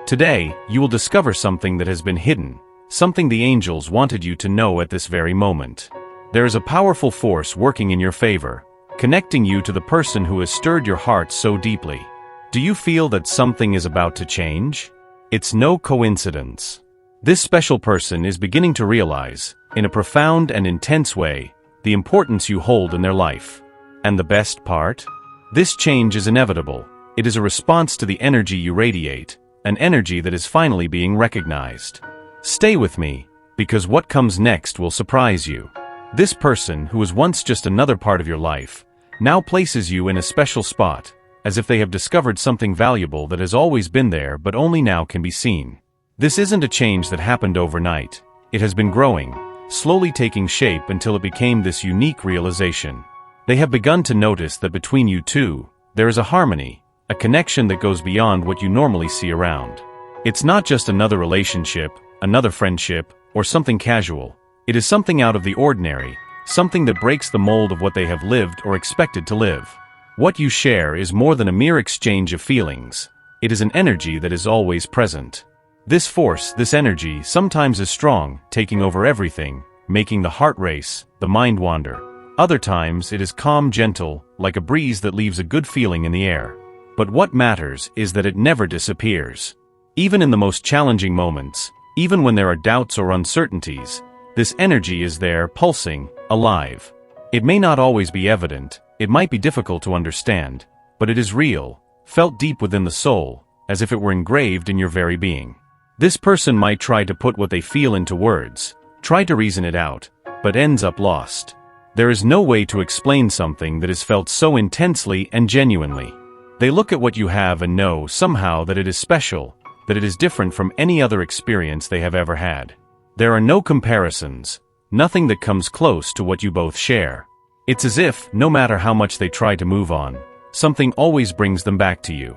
Today, you will discover something that has been hidden, something the angels wanted you to know at this very moment. There is a powerful force working in your favor, connecting you to the person who has stirred your heart so deeply. Do you feel that something is about to change? It's no coincidence. This special person is beginning to realize, in a profound and intense way, the importance you hold in their life. And the best part? This change is inevitable. It is a response to the energy you radiate, an energy that is finally being recognized. Stay with me, because what comes next will surprise you. This person, who was once just another part of your life, now places you in a special spot, as if they have discovered something valuable that has always been there but only now can be seen. This isn't a change that happened overnight. It has been growing, slowly taking shape until it became this unique realization. They have begun to notice that between you two, there is a harmony, a connection that goes beyond what you normally see around. It's not just another relationship, another friendship, or something casual. It is something out of the ordinary, something that breaks the mold of what they have lived or expected to live. What you share is more than a mere exchange of feelings. It is an energy that is always present. This force, this energy, sometimes is strong, taking over everything, making the heart race, the mind wander. Other times it is calm, gentle, like a breeze that leaves a good feeling in the air. But what matters is that it never disappears. Even in the most challenging moments, even when there are doubts or uncertainties, this energy is there, pulsing, alive. It may not always be evident, it might be difficult to understand, but it is real, felt deep within the soul, as if it were engraved in your very being. This person might try to put what they feel into words, try to reason it out, but ends up lost. There is no way to explain something that is felt so intensely and genuinely. They look at what you have and know somehow that it is special, that it is different from any other experience they have ever had. There are no comparisons, nothing that comes close to what you both share. It's as if, no matter how much they try to move on, something always brings them back to you.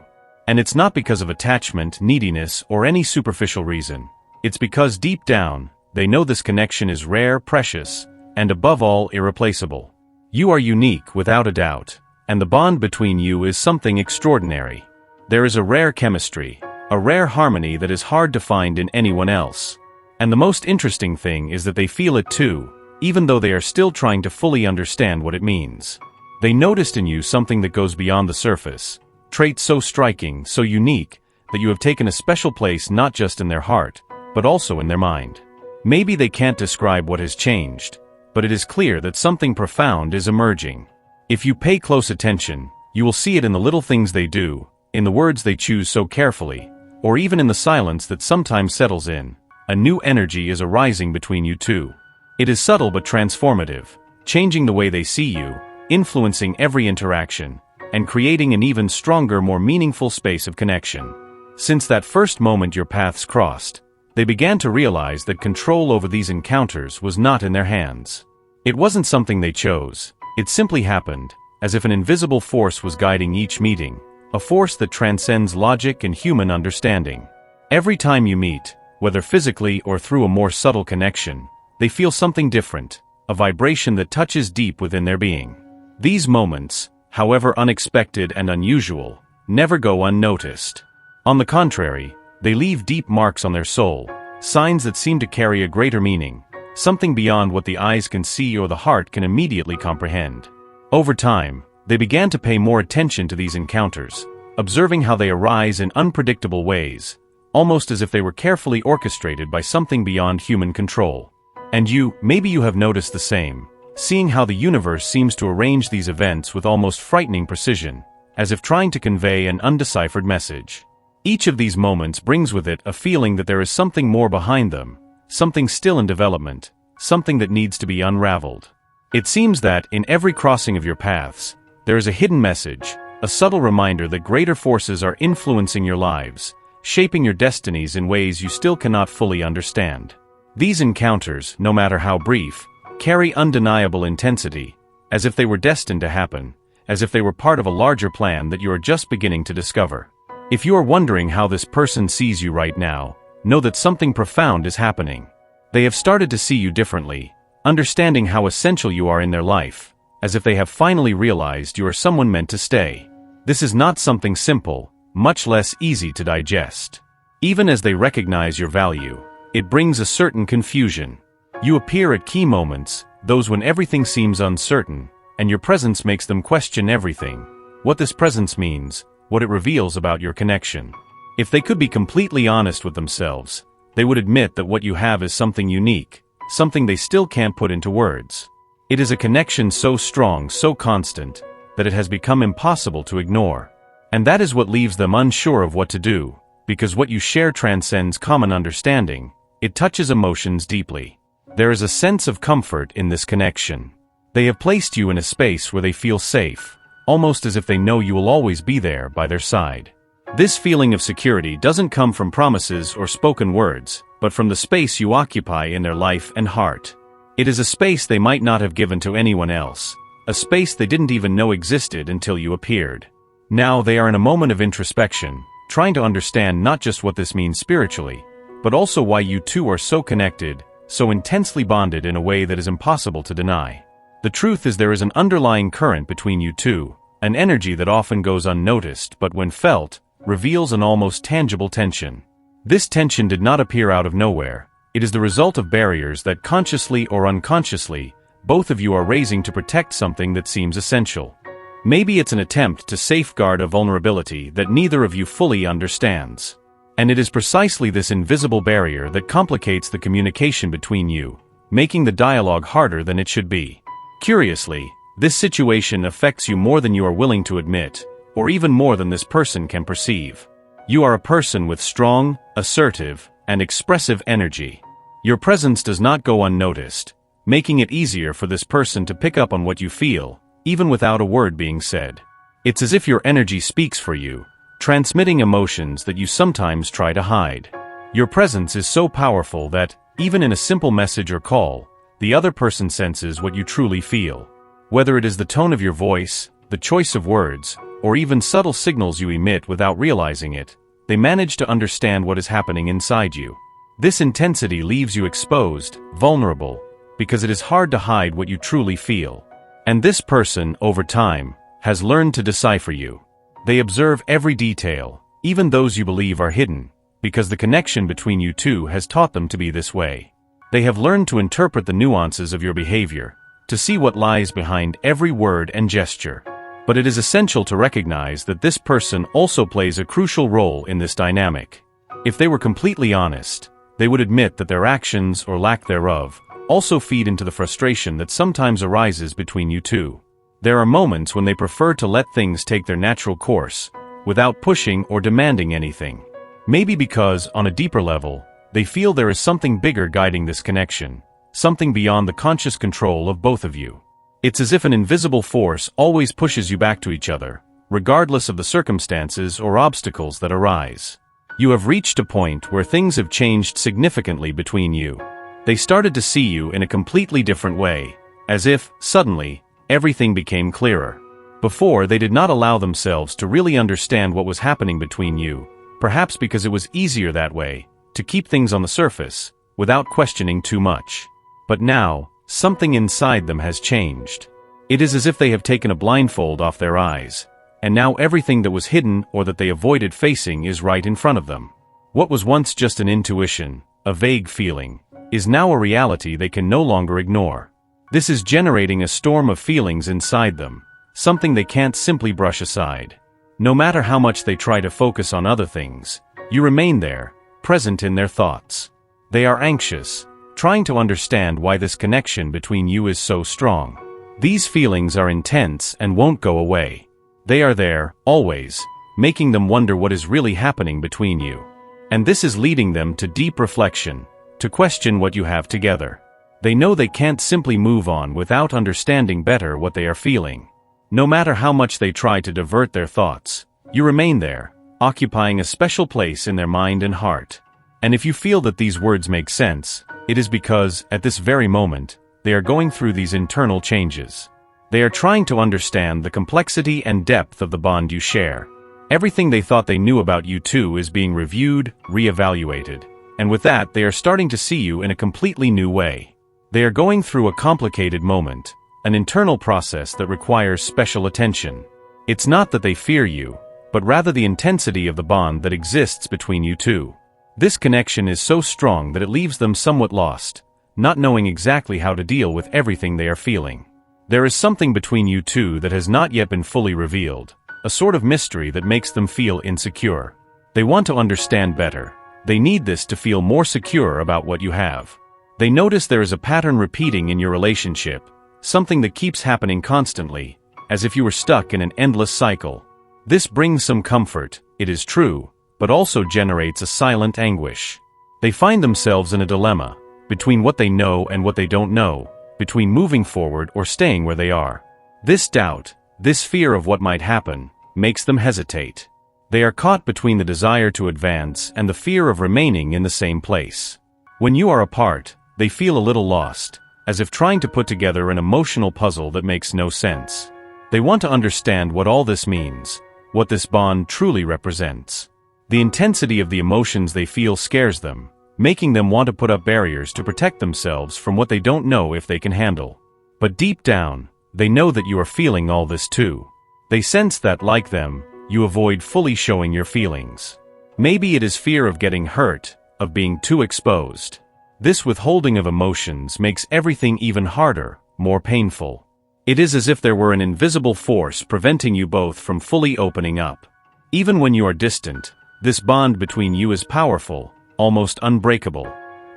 And it's not because of attachment, neediness, or any superficial reason. It's because deep down, they know this connection is rare, precious, and above all, irreplaceable. You are unique, without a doubt, and the bond between you is something extraordinary. There is a rare chemistry, a rare harmony that is hard to find in anyone else. And the most interesting thing is that they feel it too, even though they are still trying to fully understand what it means. They noticed in you something that goes beyond the surface, traits so striking, so unique, that you have taken a special place not just in their heart, but also in their mind. Maybe they can't describe what has changed, but it is clear that something profound is emerging. If you pay close attention, you will see it in the little things they do, in the words they choose so carefully, or even in the silence that sometimes settles in. A new energy is arising between you two. It is subtle but transformative, changing the way they see you, influencing every interaction, and creating an even stronger, more meaningful space of connection. Since that first moment your paths crossed, they began to realize that control over these encounters was not in their hands. It wasn't something they chose, it simply happened, as if an invisible force was guiding each meeting, a force that transcends logic and human understanding. Every time you meet, whether physically or through a more subtle connection, they feel something different, a vibration that touches deep within their being. These moments, however unexpected and unusual, never go unnoticed. On the contrary, they leave deep marks on their soul, signs that seem to carry a greater meaning, something beyond what the eyes can see or the heart can immediately comprehend. Over time, they began to pay more attention to these encounters, observing how they arise in unpredictable ways, almost as if they were carefully orchestrated by something beyond human control. And maybe you have noticed the same, seeing how the universe seems to arrange these events with almost frightening precision, as if trying to convey an undeciphered message. Each of these moments brings with it a feeling that there is something more behind them, something still in development, something that needs to be unraveled. It seems that, in every crossing of your paths, there is a hidden message, a subtle reminder that greater forces are influencing your lives, shaping your destinies in ways you still cannot fully understand. These encounters, no matter how brief, carry undeniable intensity, as if they were destined to happen, as if they were part of a larger plan that you are just beginning to discover. If you are wondering how this person sees you right now, know that something profound is happening. They have started to see you differently, understanding how essential you are in their life, as if they have finally realized you are someone meant to stay. This is not something simple, much less easy to digest. Even as they recognize your value, it brings a certain confusion. You appear at key moments, those when everything seems uncertain, and your presence makes them question everything. What this presence means, what it reveals about your connection. If they could be completely honest with themselves, they would admit that what you have is something unique, something they still can't put into words. It is a connection so strong, so constant, that it has become impossible to ignore. And that is what leaves them unsure of what to do, because what you share transcends common understanding. It touches emotions deeply. There is a sense of comfort in this connection. They have placed you in a space where they feel safe, almost as if they know you will always be there by their side. This feeling of security doesn't come from promises or spoken words, but from the space you occupy in their life and heart. It is a space they might not have given to anyone else, a space they didn't even know existed until you appeared. Now they are in a moment of introspection, trying to understand not just what this means spiritually, but also why you two are so connected, so intensely bonded in a way that is impossible to deny. The truth is there is an underlying current between you two, an energy that often goes unnoticed but when felt, reveals an almost tangible tension. This tension did not appear out of nowhere. It is the result of barriers that consciously or unconsciously, both of you are raising to protect something that seems essential. Maybe it's an attempt to safeguard a vulnerability that neither of you fully understands. And it is precisely this invisible barrier that complicates the communication between you, making the dialogue harder than it should be. Curiously, this situation affects you more than you are willing to admit, or even more than this person can perceive. You are a person with strong, assertive, and expressive energy. Your presence does not go unnoticed, making it easier for this person to pick up on what you feel, even without a word being said. It's as if your energy speaks for you, transmitting emotions that you sometimes try to hide. Your presence is so powerful that, even in a simple message or call, the other person senses what you truly feel. Whether it is the tone of your voice, the choice of words, or even subtle signals you emit without realizing it, they manage to understand what is happening inside you. This intensity leaves you exposed, vulnerable, because it is hard to hide what you truly feel. And this person, over time, has learned to decipher you. They observe every detail, even those you believe are hidden, because the connection between you two has taught them to be this way. They have learned to interpret the nuances of your behavior, to see what lies behind every word and gesture. But it is essential to recognize that this person also plays a crucial role in this dynamic. If they were completely honest, they would admit that their actions, or lack thereof, also feed into the frustration that sometimes arises between you two. There are moments when they prefer to let things take their natural course, without pushing or demanding anything. Maybe because, on a deeper level, they feel there is something bigger guiding this connection, something beyond the conscious control of both of you. It's as if an invisible force always pushes you back to each other, regardless of the circumstances or obstacles that arise. You have reached a point where things have changed significantly between you. They started to see you in a completely different way, as if, suddenly, everything became clearer. Before, they did not allow themselves to really understand what was happening between you, perhaps because it was easier that way, to keep things on the surface, without questioning too much. But now, something inside them has changed. It is as if they have taken a blindfold off their eyes, and now everything that was hidden or that they avoided facing is right in front of them. What was once just an intuition, a vague feeling, is now a reality they can no longer ignore. This is generating a storm of feelings inside them, something they can't simply brush aside. No matter how much they try to focus on other things, you remain there, present in their thoughts. They are anxious, trying to understand why this connection between you is so strong. These feelings are intense and won't go away. They are there, always, making them wonder what is really happening between you. And this is leading them to deep reflection, to question what you have together. They know they can't simply move on without understanding better what they are feeling. No matter how much they try to divert their thoughts, you remain there, occupying a special place in their mind and heart. And if you feel that these words make sense, it is because, at this very moment, they are going through these internal changes. They are trying to understand the complexity and depth of the bond you share. Everything they thought they knew about you two is being reviewed, re-evaluated. And with that, they are starting to see you in a completely new way. They are going through a complicated moment, an internal process that requires special attention. It's not that they fear you, but rather the intensity of the bond that exists between you two. This connection is so strong that it leaves them somewhat lost, not knowing exactly how to deal with everything they are feeling. There is something between you two that has not yet been fully revealed, a sort of mystery that makes them feel insecure. They want to understand better. They need this to feel more secure about what you have. They notice there is a pattern repeating in your relationship, something that keeps happening constantly, as if you were stuck in an endless cycle. This brings some comfort, it is true, but also generates a silent anguish. They find themselves in a dilemma, between what they know and what they don't know, between moving forward or staying where they are. This doubt, this fear of what might happen, makes them hesitate. They are caught between the desire to advance and the fear of remaining in the same place. When you are apart, they feel a little lost, as if trying to put together an emotional puzzle that makes no sense. They want to understand what all this means, what this bond truly represents. The intensity of the emotions they feel scares them, making them want to put up barriers to protect themselves from what they don't know if they can handle. But deep down, they know that you are feeling all this too. They sense that, like them, you avoid fully showing your feelings. Maybe it is fear of getting hurt, of being too exposed. This withholding of emotions makes everything even harder, more painful. It is as if there were an invisible force preventing you both from fully opening up. Even when you are distant, this bond between you is powerful, almost unbreakable.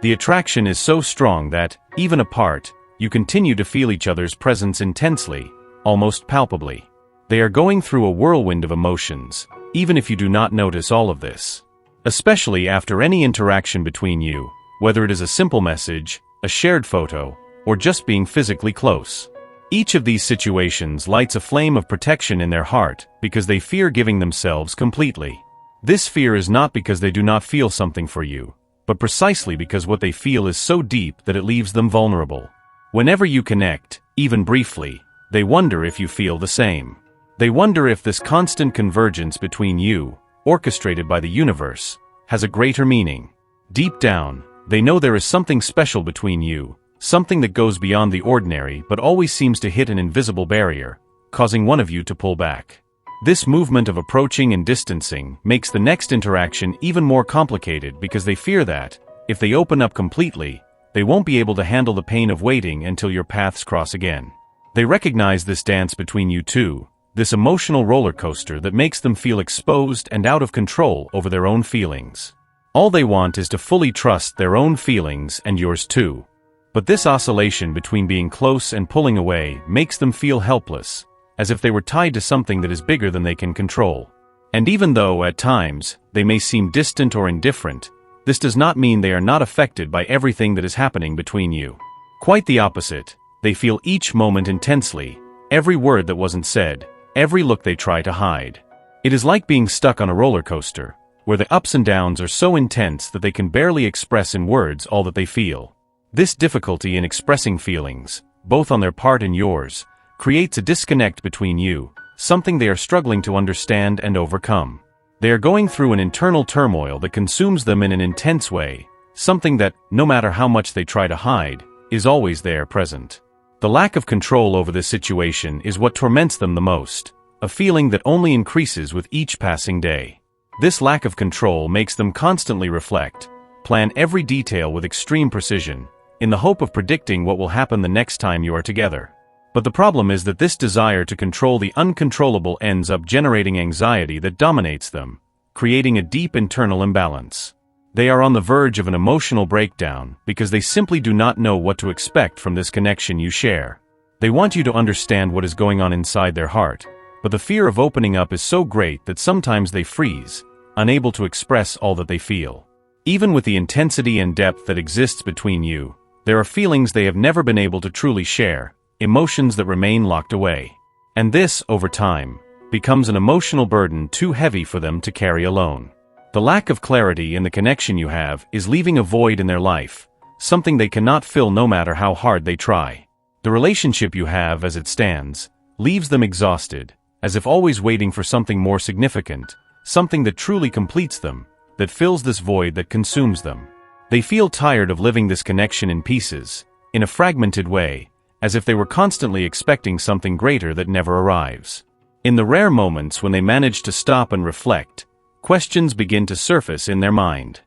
The attraction is so strong that, even apart, you continue to feel each other's presence intensely, almost palpably. They are going through a whirlwind of emotions, even if you do not notice all of this. Especially after any interaction between you, whether it is a simple message, a shared photo, or just being physically close. Each of these situations lights a flame of protection in their heart because they fear giving themselves completely. This fear is not because they do not feel something for you, but precisely because what they feel is so deep that it leaves them vulnerable. Whenever you connect, even briefly, they wonder if you feel the same. They wonder if this constant convergence between you, orchestrated by the universe, has a greater meaning. Deep down, they know there is something special between you, something that goes beyond the ordinary but always seems to hit an invisible barrier, causing one of you to pull back. This movement of approaching and distancing makes the next interaction even more complicated because they fear that, if they open up completely, they won't be able to handle the pain of waiting until your paths cross again. They recognize this dance between you two, this emotional roller coaster that makes them feel exposed and out of control over their own feelings. All they want is to fully trust their own feelings and yours too. But this oscillation between being close and pulling away makes them feel helpless, as if they were tied to something that is bigger than they can control. And even though, at times, they may seem distant or indifferent, this does not mean they are not affected by everything that is happening between you. Quite the opposite, they feel each moment intensely, every word that wasn't said, every look they try to hide. It is like being stuck on a roller coaster, where the ups and downs are so intense that they can barely express in words all that they feel. This difficulty in expressing feelings, both on their part and yours, creates a disconnect between you, something they are struggling to understand and overcome. They are going through an internal turmoil that consumes them in an intense way, something that, no matter how much they try to hide, is always there present. The lack of control over this situation is what torments them the most, a feeling that only increases with each passing day. This lack of control makes them constantly reflect, plan every detail with extreme precision, in the hope of predicting what will happen the next time you are together. But the problem is that this desire to control the uncontrollable ends up generating anxiety that dominates them, creating a deep internal imbalance. They are on the verge of an emotional breakdown because they simply do not know what to expect from this connection you share. They want you to understand what is going on inside their heart, but the fear of opening up is so great that sometimes they freeze, unable to express all that they feel. Even with the intensity and depth that exists between you, there are feelings they have never been able to truly share, emotions that remain locked away. And this, over time, becomes an emotional burden too heavy for them to carry alone. The lack of clarity in the connection you have is leaving a void in their life, something they cannot fill no matter how hard they try. The relationship you have as it stands leaves them exhausted, as if always waiting for something more significant, something that truly completes them, that fills this void that consumes them. They feel tired of living this connection in pieces, in a fragmented way, as if they were constantly expecting something greater that never arrives. In the rare moments when they manage to stop and reflect, questions begin to surface in their mind.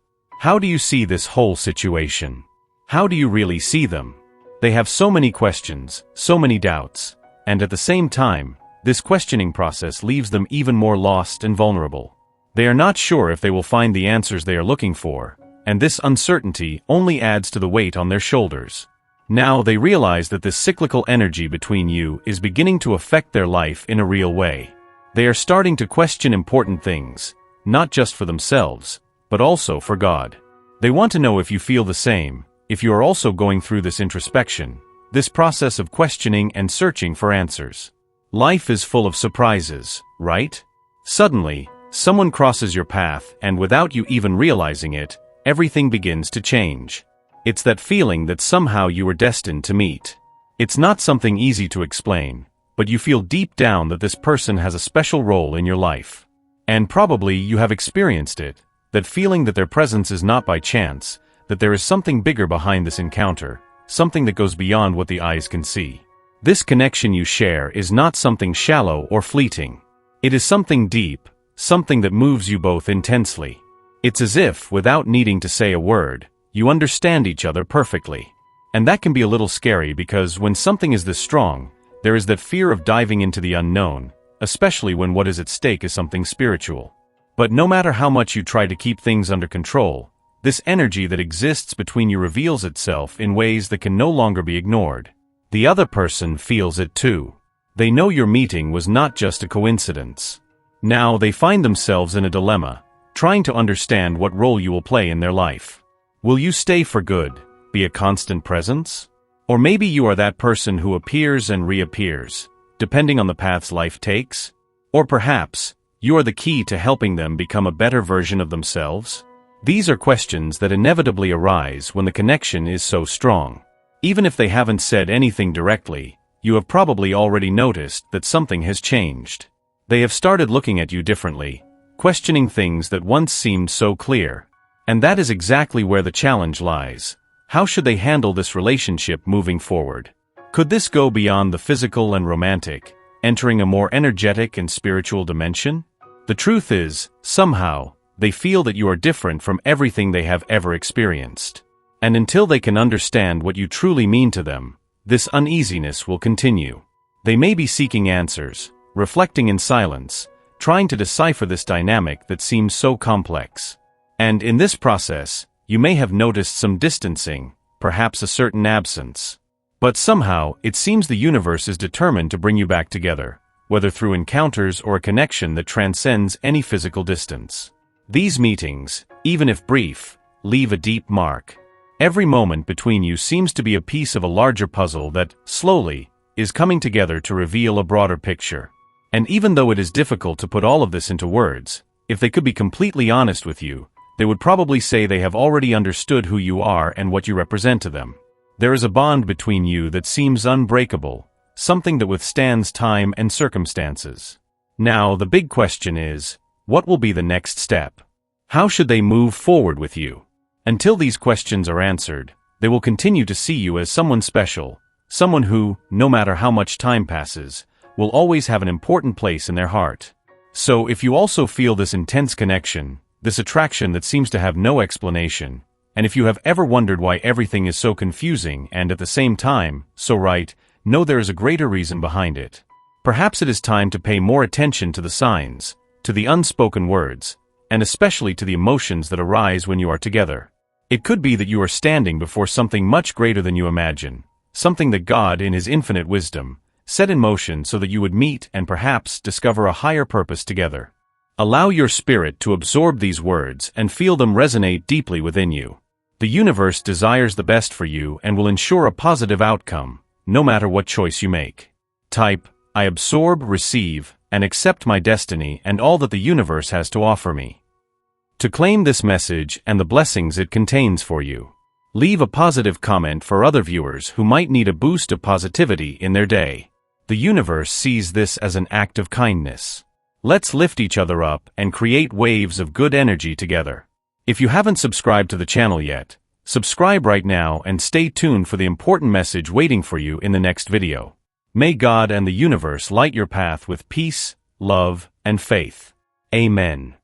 How do you see this whole situation? How do you really see them? They have so many questions, so many doubts, and at the same time, this questioning process leaves them even more lost and vulnerable. They are not sure if they will find the answers they are looking for, and this uncertainty only adds to the weight on their shoulders. Now they realize that this cyclical energy between you is beginning to affect their life in a real way. They are starting to question important things, not just for themselves, but also for God. They want to know if you feel the same, if you are also going through this introspection, this process of questioning and searching for answers. Life is full of surprises, right? Suddenly, someone crosses your path and without you even realizing it, everything begins to change. It's that feeling that somehow you were destined to meet. It's not something easy to explain, but you feel deep down that this person has a special role in your life. And probably you have experienced it, that feeling that their presence is not by chance, that there is something bigger behind this encounter, something that goes beyond what the eyes can see. This connection you share is not something shallow or fleeting. It is something deep, something that moves you both intensely. It's as if, without needing to say a word, you understand each other perfectly. And that can be a little scary because when something is this strong, there is that fear of diving into the unknown, especially when what is at stake is something spiritual. But no matter how much you try to keep things under control, this energy that exists between you reveals itself in ways that can no longer be ignored. The other person feels it too. They know your meeting was not just a coincidence. Now they find themselves in a dilemma, trying to understand what role you will play in their life. Will you stay for good, be a constant presence? Or maybe you are that person who appears and reappears, depending on the paths life takes? Or perhaps, you are the key to helping them become a better version of themselves? These are questions that inevitably arise when the connection is so strong. Even if they haven't said anything directly, you have probably already noticed that something has changed. They have started looking at you differently, questioning things that once seemed so clear. And that is exactly where the challenge lies. How should they handle this relationship moving forward? Could this go beyond the physical and romantic, entering a more energetic and spiritual dimension? The truth is, somehow, they feel that you are different from everything they have ever experienced. And until they can understand what you truly mean to them, this uneasiness will continue. They may be seeking answers, reflecting in silence, trying to decipher this dynamic that seems so complex. And in this process, you may have noticed some distancing, perhaps a certain absence. But somehow, it seems the universe is determined to bring you back together, whether through encounters or a connection that transcends any physical distance. These meetings, even if brief, leave a deep mark. Every moment between you seems to be a piece of a larger puzzle that, slowly, is coming together to reveal a broader picture. And even though it is difficult to put all of this into words, if they could be completely honest with you, they would probably say they have already understood who you are and what you represent to them. There is a bond between you that seems unbreakable, something that withstands time and circumstances. Now, the big question is, what will be the next step? How should they move forward with you? Until these questions are answered, they will continue to see you as someone special, someone who, no matter how much time passes, will always have an important place in their heart. So if you also feel this intense connection, this attraction that seems to have no explanation, and if you have ever wondered why everything is so confusing and at the same time, so right, know there is a greater reason behind it. Perhaps it is time to pay more attention to the signs, to the unspoken words, and especially to the emotions that arise when you are together. It could be that you are standing before something much greater than you imagine, something that God, in His infinite wisdom, set in motion so that you would meet and perhaps discover a higher purpose together. Allow your spirit to absorb these words and feel them resonate deeply within you. The universe desires the best for you and will ensure a positive outcome, no matter what choice you make. Type, I absorb, receive, and accept my destiny and all that the universe has to offer me. To claim this message and the blessings it contains for you, leave a positive comment for other viewers who might need a boost of positivity in their day. The universe sees this as an act of kindness. Let's lift each other up and create waves of good energy together. If you haven't subscribed to the channel yet, subscribe right now and stay tuned for the important message waiting for you in the next video. May God and the universe light your path with peace, love, and faith. Amen.